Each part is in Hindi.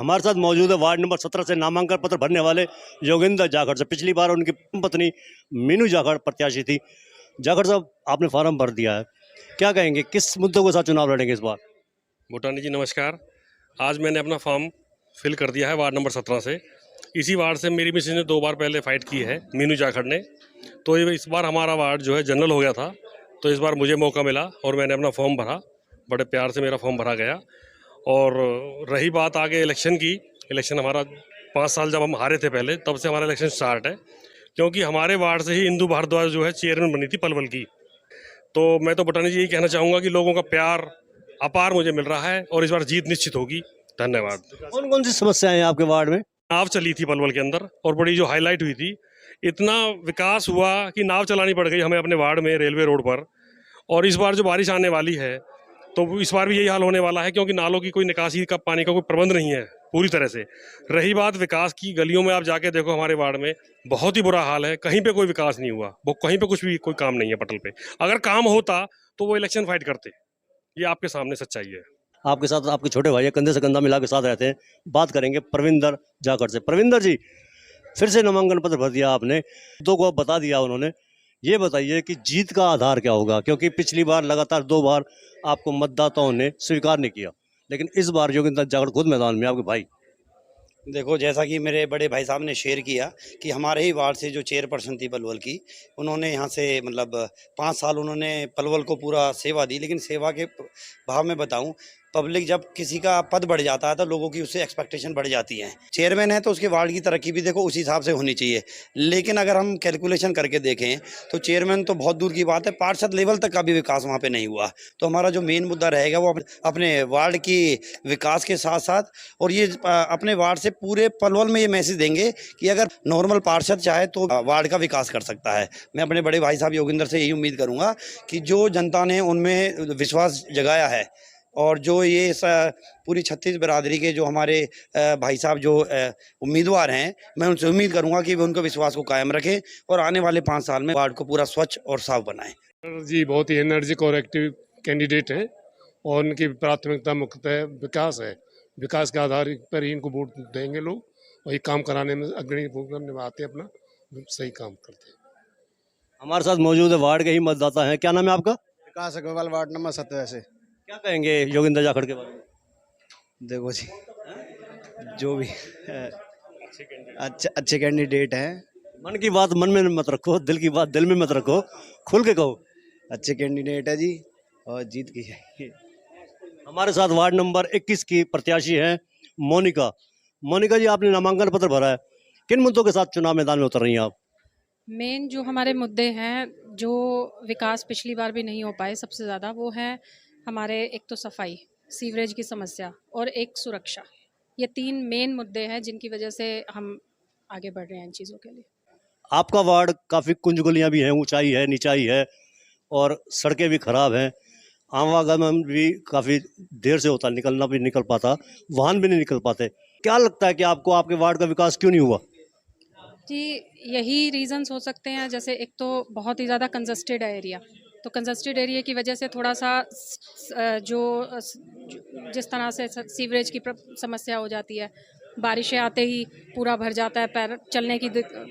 हमारे साथ मौजूद है वार्ड नंबर 17 से नामांकन पत्र भरने वाले योगेंद्र जाखड़ से। पिछली बार उनकी पत्नी मीनू जाखड़ प्रत्याशी थी। जाखड़ साहब, आपने फार्म भर दिया है, क्या कहेंगे, किस मुद्दों के साथ चुनाव लड़ेंगे इस बार? भूटानी जी नमस्कार। आज मैंने अपना फॉर्म फिल कर दिया है वार्ड नंबर 17 से। इसी वार्ड से मेरी मिसेज ने 2 बार पहले फाइट की है, मीनू जाखड़ ने। तो इस बार हमारा वार्ड जो है जनरल हो गया था, तो इस बार मुझे मौका मिला और मैंने अपना फॉर्म भरा। बड़े प्यार से मेरा फॉर्म भरा गया। और रही बात आगे इलेक्शन की, इलेक्शन हमारा 5 साल जब हम हारे थे पहले, तब से हमारा इलेक्शन स्टार्ट है। क्योंकि हमारे वार्ड से ही इंदु भारद्वाज जो है चेयरमैन बनी थी पलवल की। तो मैं तो भूटानी जी यही कहना चाहूँगा कि लोगों का प्यार अपार मुझे मिल रहा है और इस बार जीत निश्चित होगी। धन्यवाद। कौन कौन सी समस्याएं हैं आपके वार्ड में? नाव चली थी पलवल के अंदर और बड़ी जो हाईलाइट हुई थी, इतना विकास हुआ कि नाव चलानी पड़ गई हमें अपने वार्ड में रेलवे रोड पर। और इस बार जो बारिश आने वाली है, तो इस बार भी यही हाल होने वाला है, क्योंकि नालों की कोई निकासी का पानी का कोई प्रबंध नहीं है पूरी तरह से। रही बात विकास की, गलियों में आप जाके देखो हमारे वार्ड में बहुत ही बुरा हाल है, कहीं पे कोई विकास नहीं हुआ, वो कहीं पे कुछ भी कोई काम नहीं है पटल पे। अगर काम होता तो वो इलेक्शन फाइट करते। ये आपके सामने सच्चाई है। आपके साथ आपके छोटे भाई है, कंधे से कंधा मिला के साथ रहते हैं। बात करेंगे प्रविंदर जाखड़ से। प्रविंदर जी, फिर से नामांकन पत्र भर दिया आपने, दो को बता दिया उन्होंने। ये बताइए कि जीत का आधार क्या होगा, क्योंकि पिछली बार लगातार 2 बार आपको मतदाताओं ने स्वीकार नहीं किया, लेकिन इस बार योगेंद्र जाखड़ खुद मैदान में, आपके भाई। देखो, जैसा कि मेरे बड़े भाई साहब ने शेयर किया कि हमारे ही वार्ड से जो चेयरपर्सन थी पलवल की, उन्होंने यहाँ से मतलब 5 साल उन्होंने पलवल को पूरा सेवा दी। लेकिन सेवा के भाव में बताऊं, पब्लिक जब किसी का पद बढ़ जाता है तो लोगों की उससे एक्सपेक्टेशन बढ़ जाती है। चेयरमैन है तो उसके वार्ड की तरक्की भी देखो उसी हिसाब से होनी चाहिए। लेकिन अगर हम कैलकुलेशन करके देखें तो चेयरमैन तो बहुत दूर की बात है, पार्षद लेवल तक का भी विकास वहाँ पे नहीं हुआ। तो हमारा जो मेन मुद्दा रहेगा वो अपने वार्ड की विकास के साथ साथ, और ये अपने वार्ड से पूरे पलवल में ये मैसेज देंगे कि अगर नॉर्मल पार्षद चाहे तो वार्ड का विकास कर सकता है। मैं अपने बड़े भाई साहब योगेंद्र से यही उम्मीद करूँगा कि जो जनता ने उनमें विश्वास जगाया है, और जो ये पूरी 36 बिरादरी के जो हमारे भाई साहब जो उम्मीदवार हैं, मैं उनसे उम्मीद करूंगा कि वे उनके विश्वास को कायम रखें और आने वाले 5 साल में वार्ड को पूरा स्वच्छ और साफ बनाएं। जी बहुत ही एनर्जिक और एक्टिव कैंडिडेट हैं और उनकी प्राथमिकता मुख्यतः विकास है। विकास के आधार पर ही इनको वोट देंगे लोग, और ये काम कराने में अग्रणी भूमिका निभाते हैं, अपना सही काम करते हैं। हमारे साथ मौजूद है वार्ड के ही मतदाता हैं। क्या नाम है आपका? विकास अग्रवाल, वार्ड नंबर 17 से। क्या कहेंगे योगेंद्र जाखड़ के बारे में? देखो जी, जो भी अच्छे कैंडिडेट हैं, मन की बात मन में मत रखो, दिल की बात दिल में मत रखो, खुल के कहो। अच्छे कैंडिडेट है जी, और जीत की जाएगी। हमारे साथ वार्ड नंबर 21 की प्रत्याशी हैं मोनिका। मोनिका जी, आपने नामांकन पत्र भरा है, किन मुद्दों के साथ चुनाव मैदान में उतर रही हैं आप? मेन जो हमारे मुद्दे हैं, जो विकास पिछली बार भी नहीं हो पाए सबसे ज़्यादा, वो है हमारे एक तो सफाई, सीवरेज की समस्या और एक सुरक्षा। ये 3 मेन मुद्दे हैं जिनकी वजह से हम आगे बढ़ रहे हैं इन चीज़ों के लिए। आपका वार्ड काफ़ी कुंज गलियाँ भी हैं, ऊंचाई है, निचाई है, और सड़कें भी खराब हैं। आवागमन भी काफ़ी देर से होता, निकलना भी निकल पाता, वाहन भी नहीं निकल पाते। क्या लगता है कि आपको आपके वार्ड का विकास क्यों नहीं हुआ? जी, यही रीज़न्स हो सकते हैं। जैसे एक तो बहुत ही ज़्यादा कंजस्टेड है एरिया, तो कंजस्टेड एरिया की वजह से थोड़ा सा जिस तरह से सीवरेज की समस्या हो जाती है, बारिशें आते ही पूरा भर जाता है, पैर चलने की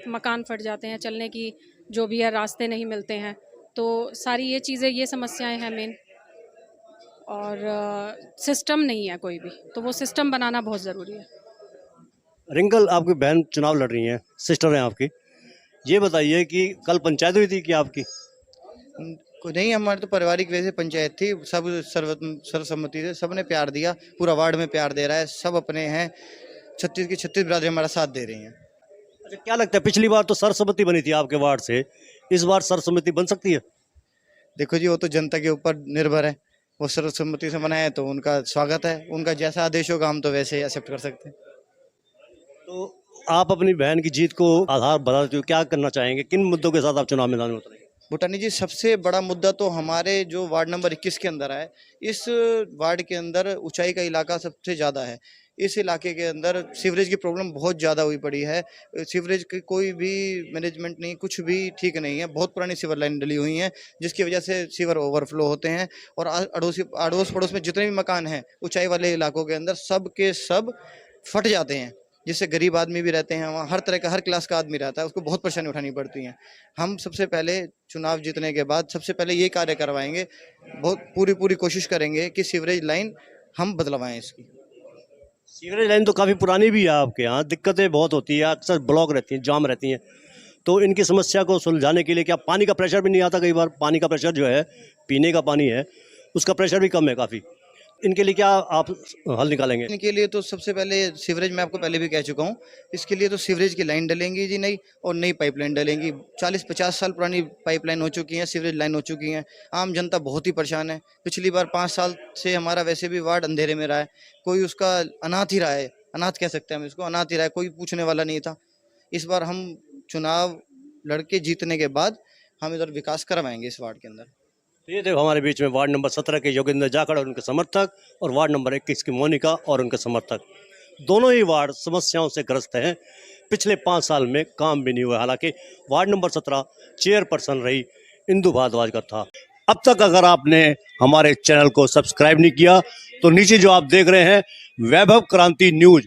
मकान फट जाते हैं, चलने की जो भी है रास्ते नहीं मिलते हैं। तो सारी ये चीज़ें, ये समस्याएं हैं मेन। और सिस्टम नहीं है कोई भी, तो वो सिस्टम बनाना बहुत ज़रूरी है। रिंकल, आपकी बहन चुनाव लड़ रही हैं, सिस्टर हैं आपकी। ये बताइए कि कल पंचायत हुई थी कि आपकी? नहीं, हमारे तो पारिवारिक वजह से पंचायत थी। सब सर्वसम्मति से सबने प्यार दिया, पूरा वार्ड में प्यार दे रहा है, सब अपने हैं। 36 की 36 बिरादरी हमारा साथ दे रही हैं। अच्छा, क्या लगता है, पिछली बार तो सर्वसम्मति बनी थी आपके वार्ड से, इस बार सर्वसम्मति बन सकती है? देखो जी, वो तो जनता के ऊपर निर्भर है। वो सर्वसम्मति से बनाए तो उनका स्वागत है, उनका जैसा आदेश होगा हम तो वैसे ही एक्सेप्ट कर सकते हैं। तो आप अपनी बहन की जीत को आधार बताते हो, क्या करना चाहेंगे, किन मुद्दों के साथ आप चुनाव मैदान में उतरेंगे? भूटानी जी, सबसे बड़ा मुद्दा तो हमारे जो वार्ड नंबर 21 के अंदर है, इस वार्ड के अंदर ऊंचाई का इलाका सबसे ज़्यादा है। इस इलाके के अंदर सीवरेज की प्रॉब्लम बहुत ज़्यादा हुई पड़ी है। सीवरेज की कोई भी मैनेजमेंट नहीं, कुछ भी ठीक नहीं है। बहुत पुरानी सीवर लाइन डली हुई हैं, जिसकी वजह से सीवर ओवरफ्लो होते हैं। और अड़ोस पड़ोस में जितने भी मकान हैं ऊंचाई वाले इलाकों के अंदर, सब के सब फट जाते हैं, जिससे गरीब आदमी भी रहते हैं वहाँ, हर तरह का हर क्लास का आदमी रहता है, उसको बहुत परेशानी उठानी पड़ती है। हम सबसे पहले चुनाव जीतने के बाद सबसे पहले ये कार्य करवाएंगे, बहुत पूरी कोशिश करेंगे कि सीवरेज लाइन हम बदलवाएं इसकी। सीवरेज लाइन तो काफ़ी पुरानी भी है आपके यहाँ, दिक्कतें बहुत होती है, अक्सर ब्लॉक रहती हैं, जाम रहती हैं। तो इनकी समस्या को सुलझाने के लिए क्या पानी का प्रेशर भी नहीं आता? कई बार पानी का प्रेशर जो है, पीने का पानी है, उसका प्रेशर भी कम है काफ़ी। इनके लिए क्या आप हल निकालेंगे? इनके लिए तो सबसे पहले सीवरेज, मैं आपको पहले भी कह चुका हूँ, इसके लिए तो सीवरेज की लाइन डलेंगी जी नई, और नई पाइपलाइन डलेंगी। 40-50 साल पुरानी पाइपलाइन हो चुकी हैं, सीवरेज लाइन हो चुकी हैं। आम जनता बहुत ही परेशान है। पिछली बार 5 साल से हमारा वैसे भी वार्ड अंधेरे में रहा है, कोई उसका अनाथ ही रहा है, अनाथ कह सकते हैं हम इसको, अनाथ ही रहा है, कोई पूछने वाला नहीं था। इस बार हम चुनाव लड़के जीतने के बाद हम इधर विकास करवाएंगे इस वार्ड के अंदर। तो ये देखो हमारे बीच में वार्ड नंबर 17 के योगेंद्र जाखड़ और उनके समर्थक, और वार्ड नंबर 21 की मोनिका और उनके समर्थक। दोनों ही वार्ड समस्याओं से ग्रस्त हैं। पिछले 5 साल में काम भी नहीं हुआ। हालांकि वार्ड नंबर 17 चेयरपर्सन रही इंदु भारद्वाज का था। अब तक अगर आपने हमारे चैनल को सब्सक्राइब नहीं किया तो नीचे जो आप देख रहे हैं वैभव क्रांति न्यूज,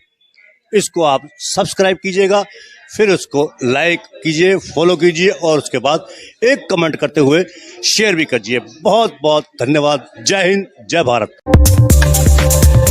इसको आप सब्सक्राइब कीजिएगा, फिर उसको लाइक कीजिए, फॉलो कीजिए, और उसके बाद एक कमेंट करते हुए शेयर भी कीजिए। बहुत बहुत धन्यवाद। जय हिंद, जय भारत।